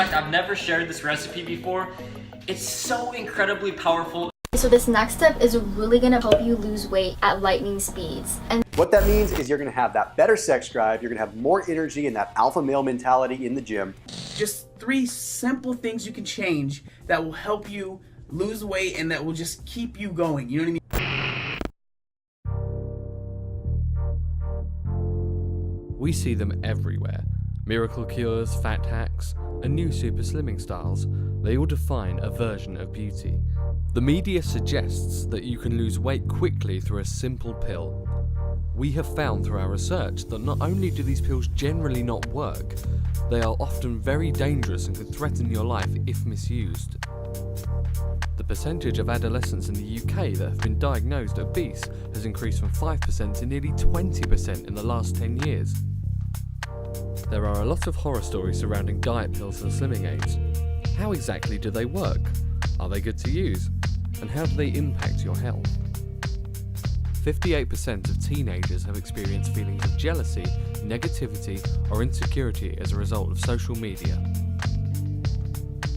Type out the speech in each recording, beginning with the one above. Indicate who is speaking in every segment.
Speaker 1: fact, I've never shared this recipe before. It's so incredibly powerful.
Speaker 2: So this next step is really gonna help you lose weight at lightning speeds. And
Speaker 3: what that means is you're gonna have that better sex drive, you're gonna have more energy and that alpha male mentality in the gym.
Speaker 4: Just 3 simple things you can change that will help you lose weight and that will just keep you going, you know what I mean?
Speaker 5: We see them everywhere. Miracle cures, fat hacks, and new super slimming styles. They all define a version of beauty. The media suggests that you can lose weight quickly through a simple pill. We have found through our research that not only do these pills generally not work, they are often very dangerous and could threaten your life if misused. The percentage of adolescents in the UK that have been diagnosed obese has increased from 5% to nearly 20% in the last 10 years. There are a lot of horror stories surrounding diet pills and slimming aids. How exactly do they work? Are they good to use? And how do they impact your health? 58% of teenagers have experienced feelings of jealousy, negativity, or insecurity as a result of social media.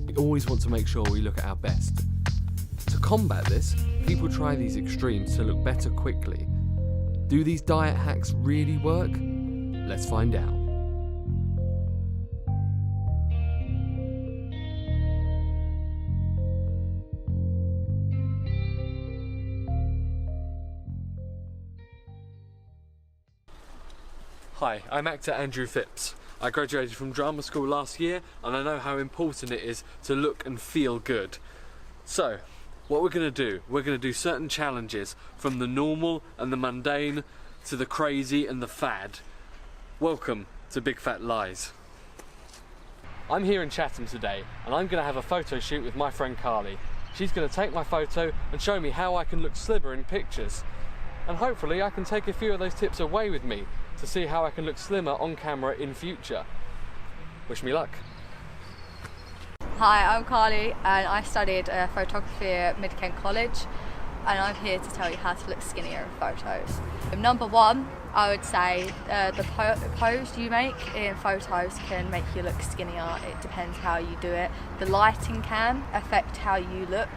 Speaker 5: We always want to make sure we look at our best. To combat this, people try these extremes to look better quickly. Do these diet hacks really work? Let's find out. Hi, I'm actor Andrew Phipps. I graduated from drama school last year and I know how important it is to look and feel good. So, what we're going to do certain challenges from the normal and the mundane to the crazy and the fad. Welcome to Big Fat Lies. I'm here in Chatham today and I'm going to have a photo shoot with my friend Carly. She's going to take my photo and show me how I can look slimmer in pictures. And hopefully I can take a few of those tips away with me to see how I can look slimmer on camera in future. Wish me luck.
Speaker 6: Hi, I'm Carly and I studied photography at Mid-Kent College and I'm here to tell you how to look skinnier in photos. Number 1, I would say the pose you make in photos can make you look skinnier. It depends how you do it. The lighting can affect how you look,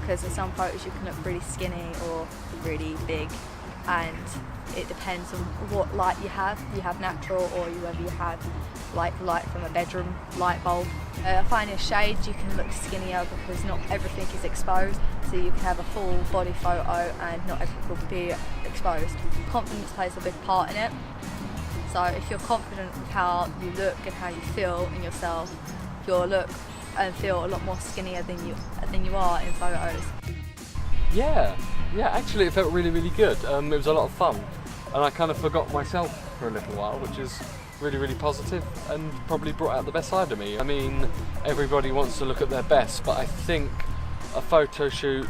Speaker 6: because in some photos you can look really skinny or really big, and it depends on what light you have. You have natural or whether you have like light from a bedroom light bulb. Finding shades, you can look skinnier because not everything is exposed, so you can have a full body photo and not everything will be exposed. Confidence plays a big part in it, so if you're confident with how you look and how you feel in yourself, you'll look and feel a lot more skinnier than you are in photos.
Speaker 5: Yeah, actually it felt really, really good. It was a lot of fun and I kind of forgot myself for a little while, which is really, really positive and probably brought out the best side of me. I mean, everybody wants to look at their best, but I think a photo shoot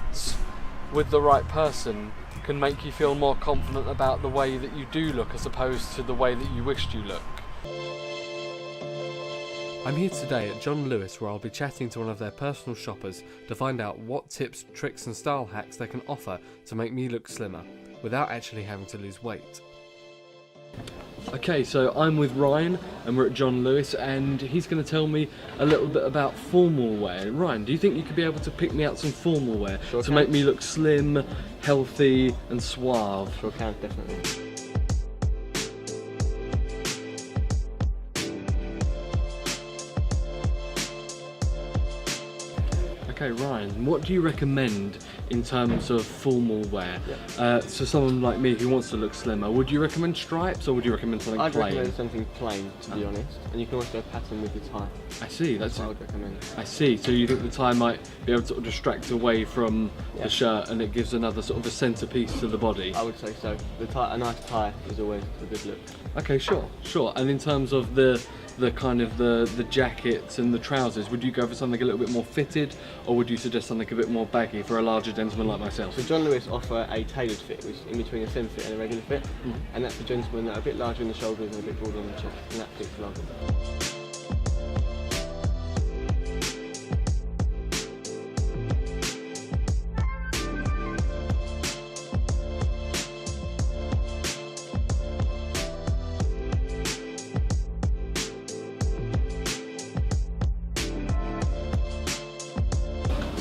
Speaker 5: with the right person can make you feel more confident about the way that you do look as opposed to the way that you wished you looked. I'm here today at John Lewis, where I'll be chatting to one of their personal shoppers to find out what tips, tricks and style hacks they can offer to make me look slimmer without actually having to lose weight. Okay, so I'm with Ryan and we're at John Lewis and he's going to tell me a little bit about formal wear. Ryan, do you think you could be able to pick me out some formal wear to make me look slim, healthy and suave?
Speaker 7: Sure can, definitely.
Speaker 5: Okay, Ryan, what do you recommend in terms of formal wear? So someone like me who wants to look slimmer, would you recommend stripes or would you recommend something plain?
Speaker 7: I'd recommend something plain, to be honest, and you can also pattern with your tie.
Speaker 5: I see,
Speaker 7: that's what I would recommend.
Speaker 5: I see, so you think the tie might be able to sort of distract away from the shirt and it gives another sort of a centrepiece to the body?
Speaker 7: I would say so. A nice tie is always a good look.
Speaker 5: Okay, sure. And in terms of the kind of the jackets and the trousers, would you go for something a little bit more fitted or would you suggest something a bit more baggy for a larger gentleman like myself?
Speaker 7: So John Lewis offer a tailored fit, which is in between a slim fit and a regular fit, and that's for gentlemen that are a bit larger in the shoulders and a bit broader on the chest, and that fits well.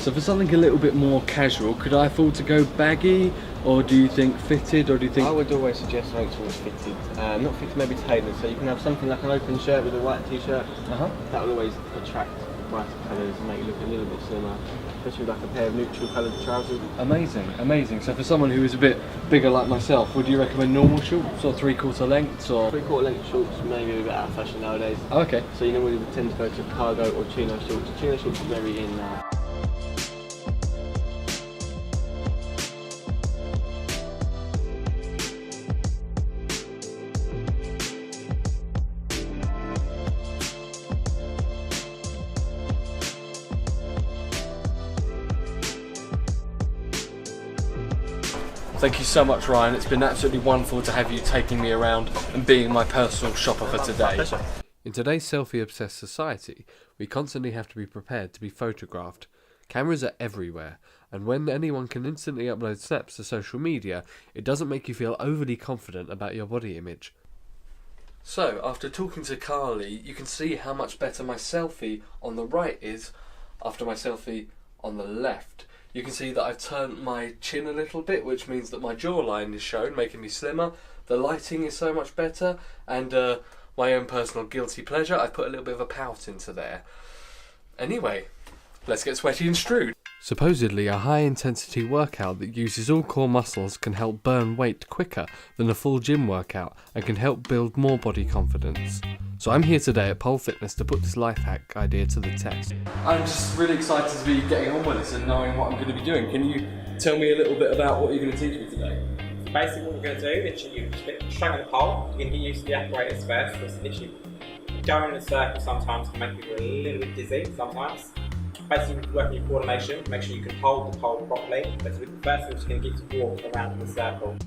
Speaker 5: So for something a little bit more casual, could I afford to go baggy, or do you think fitted, or do you think...
Speaker 7: I would always suggest something towards fitted, not fitted, maybe tailored, so you can have something like an open shirt with a white t-shirt. That will always attract brighter colours and make you look a little bit slimmer, especially with like a pair of neutral coloured trousers.
Speaker 5: Amazing, amazing. So for someone who is a bit bigger like myself, would you recommend normal shorts or 3/4 lengths, or...?
Speaker 7: 3/4 length shorts maybe a bit out of fashion nowadays.
Speaker 5: Oh, okay.
Speaker 7: So you normally would tend to go to cargo or chino shorts. Chino shorts are very in now.
Speaker 5: Thank you so much, Ryan. It's been absolutely wonderful to have you taking me around and being my personal shopper for today. In today's selfie-obsessed society, we constantly have to be prepared to be photographed. Cameras are everywhere, and when anyone can instantly upload snaps to social media, it doesn't make you feel overly confident about your body image. So, after talking to Carly, you can see how much better my selfie on the right is after my selfie on the left. You can see that I've turned my chin a little bit, which means that my jawline is shown, making me slimmer. The lighting is so much better, and my own personal guilty pleasure, I've put a little bit of a pout into there. Anyway, let's get sweaty and strewed. Supposedly, a high-intensity workout that uses all core muscles can help burn weight quicker than a full gym workout and can help build more body confidence. So I'm here today at Pole Fitness to put this life hack idea to the test. I'm just really excited to be getting on with this and knowing what I'm going to be doing. Can you tell me a little bit about what you're going to teach me today?
Speaker 8: Basically what we're going to do is you're strung on a pole, you're going to get used to the apparatus first. It's literally going in a circle sometimes can make people a little bit dizzy sometimes. Basically working your coordination, make sure you can hold the pole properly. Basically the first thing is just going to get you to walk around the circle.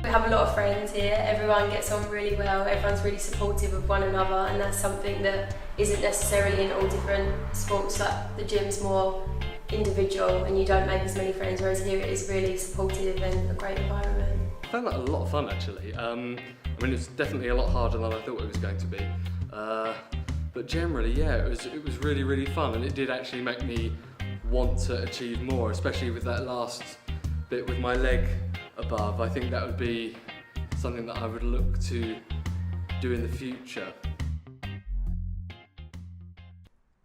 Speaker 9: We have a lot of friends here, everyone gets on really well, everyone's really supportive of one another, and that's something that isn't necessarily in all different sports. Like the gym's more individual and you don't make as many friends, whereas here it is really supportive and a great environment.
Speaker 5: I found that a lot of fun actually. I mean, it's definitely a lot harder than I thought it was going to be. But generally, yeah, it was really, really fun, and it did actually make me want to achieve more, especially with that last bit with my leg above. I think that would be something that I would look to do in the future.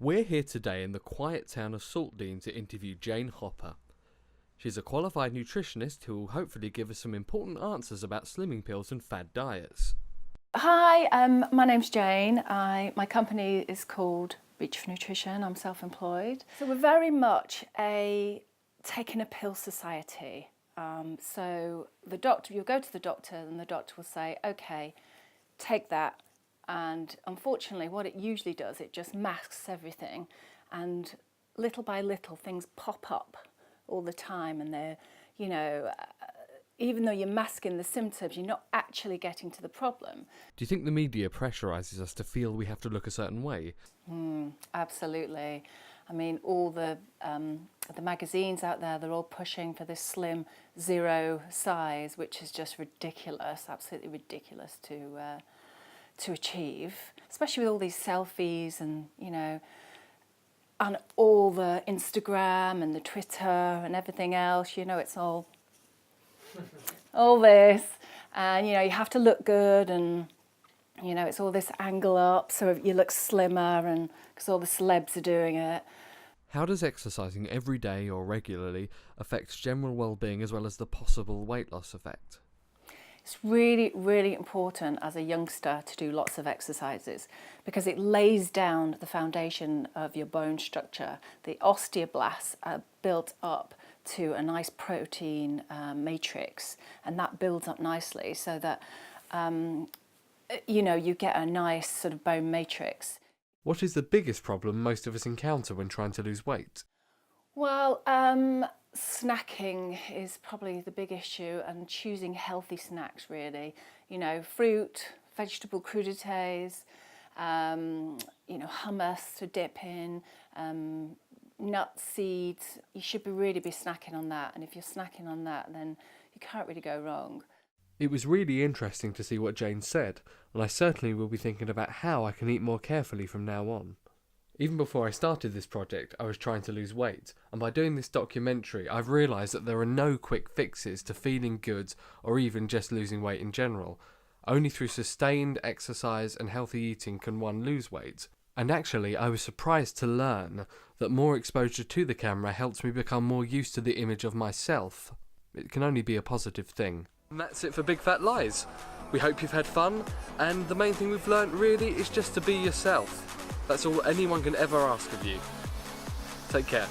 Speaker 5: We're here today in the quiet town of Saltdean to interview Jane Hopper. She's a qualified nutritionist who will hopefully give us some important answers about slimming pills and fad diets.
Speaker 10: Hi, my name's Jane. My company is called Reach for Nutrition. I'm self-employed. So we're very much a taking a pill society. So the doctor, you'll go to the doctor and the doctor will say, okay, take that. And unfortunately what it usually does, it just masks everything, and little by little things pop up all the time, and they're, you know, even though you're masking the symptoms, you're not actually getting to the problem.
Speaker 5: Do you think the media pressurizes us to feel we have to look a certain way?
Speaker 10: Absolutely. I mean, all the magazines out there, they're all pushing for this slim zero size, which is just ridiculous, absolutely ridiculous to achieve, especially with all these selfies and, you know, and all the Instagram and the Twitter and everything else, you know, it's all this, and, you know, you have to look good, and, you know, it's all this angle up so you look slimmer, and because all the celebs are doing it.
Speaker 5: How does exercising every day or regularly affect general well-being as well as the possible weight loss effect?
Speaker 10: It's really, really important as a youngster to do lots of exercises because it lays down the foundation of your bone structure. The osteoblasts are built up to a nice protein matrix, and that builds up nicely so that you know, you get a nice sort of bone matrix.
Speaker 5: What is the biggest problem most of us encounter when trying to lose weight?
Speaker 10: Well, snacking is probably the big issue, and choosing healthy snacks really. You know, fruit, vegetable crudités, you know, hummus to dip in, nuts, seeds. You should really be snacking on that, and if you're snacking on that, then you can't really go wrong.
Speaker 5: It was really interesting to see what Jane said, and I certainly will be thinking about how I can eat more carefully from now on. Even before I started this project, I was trying to lose weight, and by doing this documentary, I've realised that there are no quick fixes to feeling good or even just losing weight in general. Only through sustained exercise and healthy eating can one lose weight. And actually, I was surprised to learn that more exposure to the camera helps me become more used to the image of myself. It can only be a positive thing. And that's it for Big Fat Lies. We hope you've had fun, and the main thing we've learnt really is just to be yourself. That's all anyone can ever ask of you. Take care.